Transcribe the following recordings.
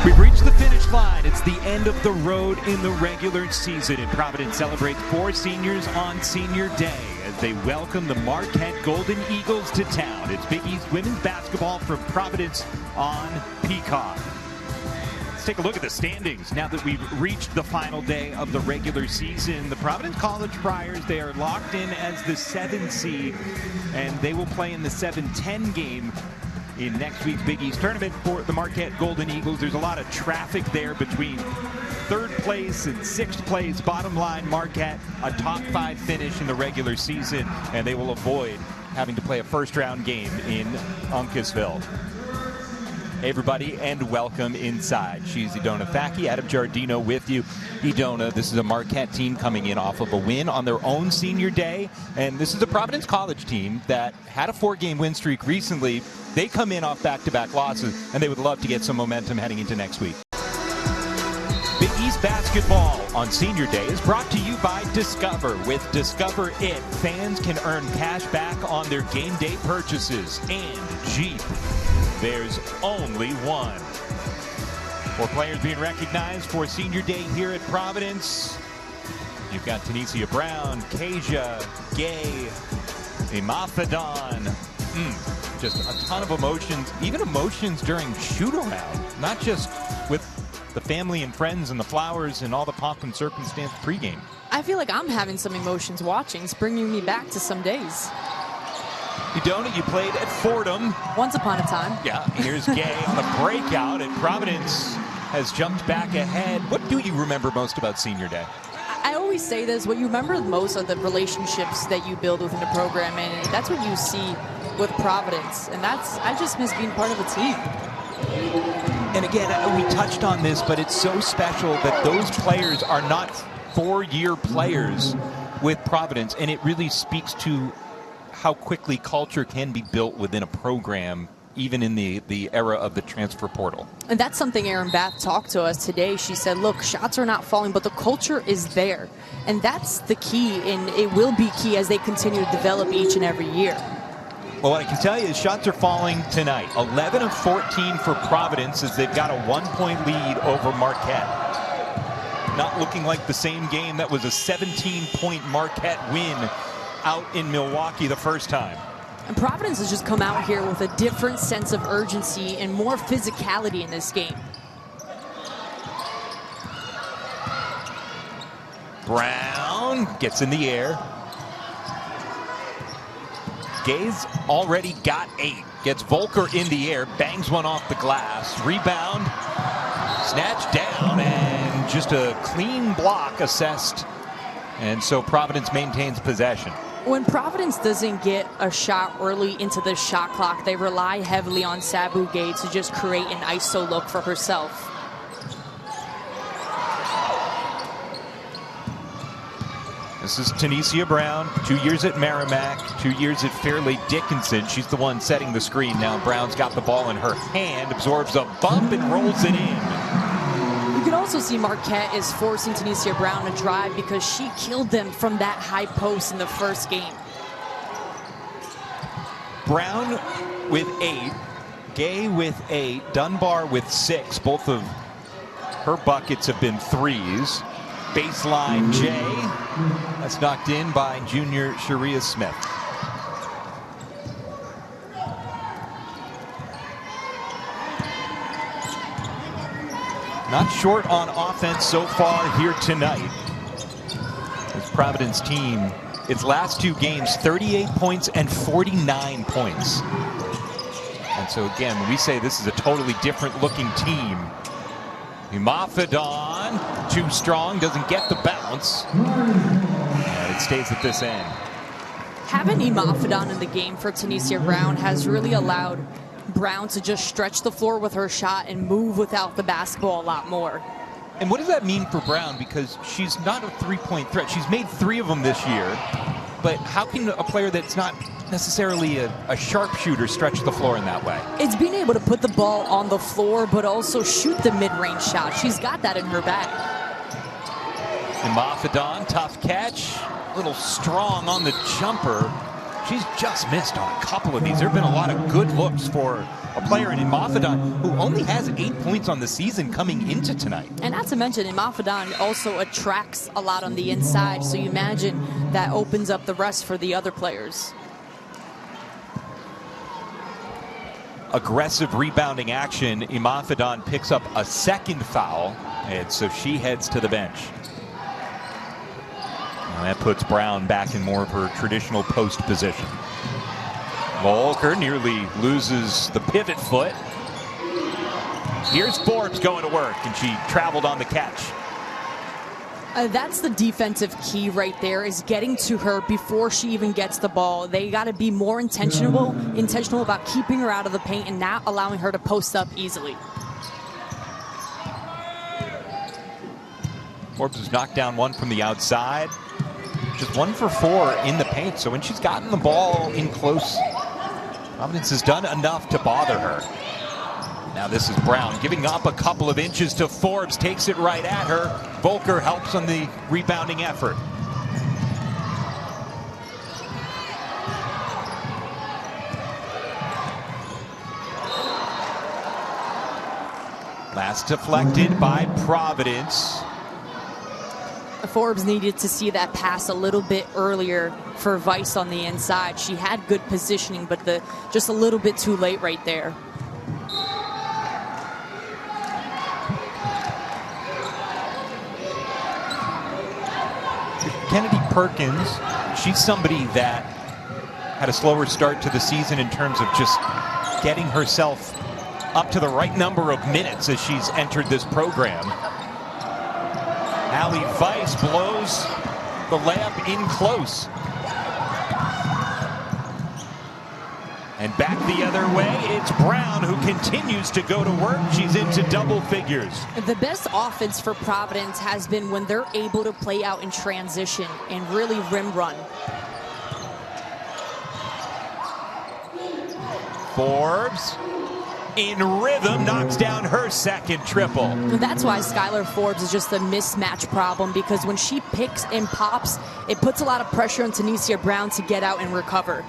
We've reached the finish line. It's the end of the road in the regular season, and Providence celebrates 4 seniors on Senior Day as they welcome the Marquette Golden Eagles to town. It's Big East women's basketball from Providence on Peacock. Let's take a look at the standings now that we've reached the final day of the regular season. The Providence College Friars, they are locked in as the 7 seed, and they will play in the 7-10 game in next week's Big East tournament for the Marquette Golden Eagles. There's a lot of traffic there between 3rd place and 6th place. Bottom line, Marquette, a top 5 finish in the regular season, and they will avoid having to play a first-round game in Uncasville. Hey everybody, and welcome inside. She's Idona Faki, Adam Giardino with you. Idona, this is a Marquette team coming in off of a win on their own senior day, and this is a Providence College team that had a 4-game win streak recently. They come in off back-to-back losses, and they would love to get some momentum heading into next week. Big East basketball on Senior Day is brought to you by Discover. With Discover It, fans can earn cash back on their game day purchases. And Jeep, there's only one. 4 players being recognized for Senior Day here at Providence. You've got Tanisha Brown, Kasia, Gay, Imafidon. Just a ton of emotions, even emotions during shoot-around, not just with the family and friends and the flowers and all the pomp and circumstance pregame. I feel like I'm having some emotions watching. It's bringing me back to some days. Idona, you played at Fordham. Once upon a time. Yeah, here's Gay on the breakout, and Providence has jumped back ahead. What do you remember most about Senior Day? I always say this, what you remember most are the relationships that you build within the program, and that's what you see with Providence, and I just miss being part of a team. And again, we touched on this, but it's so special that those players are not 4-year players with Providence, and it really speaks to how quickly culture can be built within a program, even in the era of the transfer portal. And that's something Erin Bath talked to us today. She said, look, shots are not falling, but the culture is there. And that's the key, and it will be key as they continue to develop each and every year. Well, what I can tell you is shots are falling tonight. 11 of 14 for Providence as they've got a 1-point lead over Marquette. Not looking like the same game that was a 17-point Marquette win out in Milwaukee the first time. And Providence has just come out here with a different sense of urgency and more physicality in this game. Brown gets in the air. Gay's already got 8. Gets Volker in the air, bangs one off the glass. Rebound, snatched down, and just a clean block assessed. And so Providence maintains possession. When Providence doesn't get a shot early into the shot clock, they rely heavily on Sabu Gay to just create an ISO look for herself. This is Tanisha Brown, 2 years at Merrimack, 2 years at Fairleigh Dickinson. She's the one setting the screen. Now Brown's got the ball in her hand, absorbs a bump and rolls it in. You can also see Marquette is forcing Tanisha Brown to drive because she killed them from that high post in the first game. Brown with 8, Gay with 8, Dunbar with 6. Both of her buckets have been 3s. Baseline J. That's knocked in by junior Sharia Smith. Not short on offense so far here tonight. This Providence team, its last 2 games, 38 points and 49 points. And so again, when we say this is a totally different looking team, Imafidon, too strong, doesn't get the bounce. And it stays at this end. Having Imafidon in the game for Tanisha Brown has really allowed Brown to just stretch the floor with her shot and move without the basketball a lot more. And what does that mean for Brown? Because she's not a 3-point threat. She's made 3 of them this year. But how can a player that's not necessarily a sharpshooter stretch the floor in that way? It's being able to put the ball on the floor, but also shoot the mid-range shot. She's got that in her bag. Imafidon, tough catch. A little strong on the jumper. She's just missed on a couple of these. There have been a lot of good looks for a player in Imafidon who only has 8 points on the season coming into tonight. And not to mention, Imafidon also attracts a lot on the inside, so you imagine that opens up the rest for the other players. Aggressive rebounding action. Imafidon picks up a second foul, and so she heads to the bench. And that puts Brown back in more of her traditional post position. Volker nearly loses the pivot foot. Here's Forbes going to work, and she traveled on the catch. That's the defensive key right there, is getting to her before she even gets the ball. They got to be more intentional about keeping her out of the paint and not allowing her to post up easily. Forbes has knocked down one from the outside. Just 1 for 4 in the paint. So when she's gotten the ball in close, Providence has done enough to bother her. Now this is Brown giving up a couple of inches to Forbes, takes it right at her. Volker helps on the rebounding effort. Last deflected by Providence. Forbes needed to see that pass a little bit earlier for Vice on the inside. She had good positioning, but just a little bit too late right there. Kennedy Perkins, she's somebody that had a slower start to the season in terms of just getting herself up to the right number of minutes as she's entered this program. Allie Weiss blows the layup in close. And back the other way, it's Brown who continues to go to work. She's into double figures. The best offense for Providence has been when they're able to play out in transition and really rim run. Forbes in rhythm, knocks down her second triple. And that's why Skylar Forbes is just a mismatch problem, because when she picks and pops, it puts a lot of pressure on Tanisha Brown to get out and recover.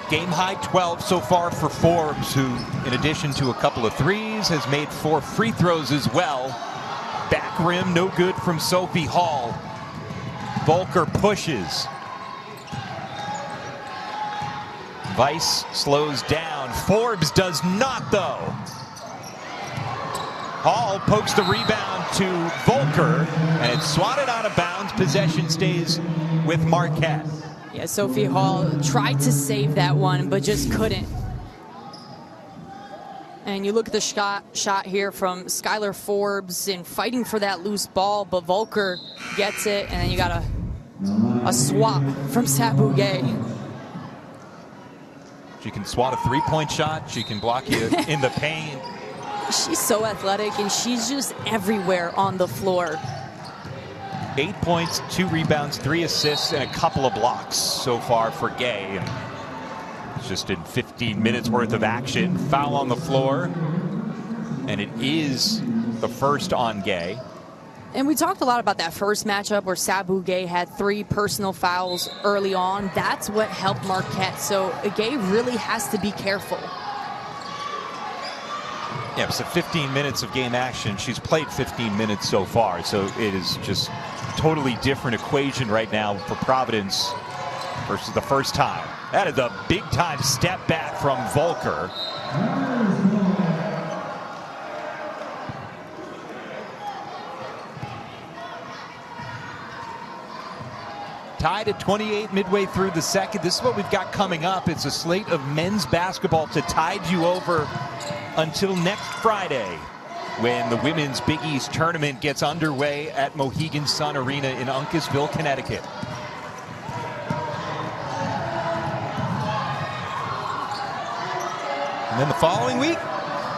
Game high 12 so far for Forbes, who, in addition to a couple of threes, has made 4 free throws as well. Back rim, no good from Sophie Hall. Volker pushes. Weiss slows down. Forbes does not, though. Hall pokes the rebound to Volker, and it's swatted out of bounds. Possession stays with Marquette. Yeah, Sophie Hall tried to save that one, but just couldn't. And you look at the shot here from Skylar Forbes and fighting for that loose ball, but Volker gets it, and then you got a swap from Sabu Gay. She can swat a three-point shot. She can block you in the paint. She's so athletic, and she's just everywhere on the floor. 8 points, 2 rebounds, 3 assists, and a couple of blocks so far for Gay. It's just in 15 minutes worth of action. Foul on the floor, and it is the first on Gay. And we talked a lot about that first matchup where Sabu Gay had 3 personal fouls early on. That's what helped Marquette. So Gay really has to be careful. Yeah, so 15 minutes of game action. She's played 15 minutes so far, so it is just a totally different equation right now for Providence versus the first time. That is a big-time step back from Volker. Tied at 28 midway through the second. This is what we've got coming up. It's a slate of men's basketball to tide you over until next Friday, when the Women's Big East Tournament gets underway at Mohegan Sun Arena in Uncasville, Connecticut. And then the following week,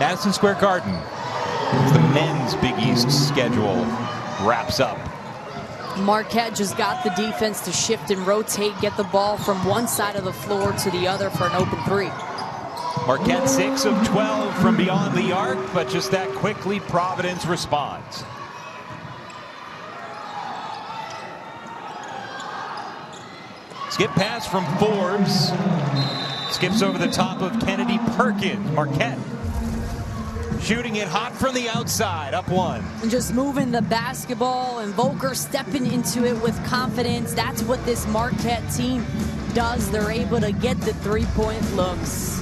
Madison Square Garden, as the men's Big East schedule wraps up. Marquette just got the defense to shift and rotate, get the ball from one side of the floor to the other for an open 3. Marquette 6 of 12 from beyond the arc, but just that quickly Providence responds. Skip pass from Forbes. Skips over the top of Kennedy Perkins. Marquette shooting it hot from the outside, up one. And just moving the basketball, and Volker stepping into it with confidence. That's what this Marquette team does. They're able to get the three-point looks.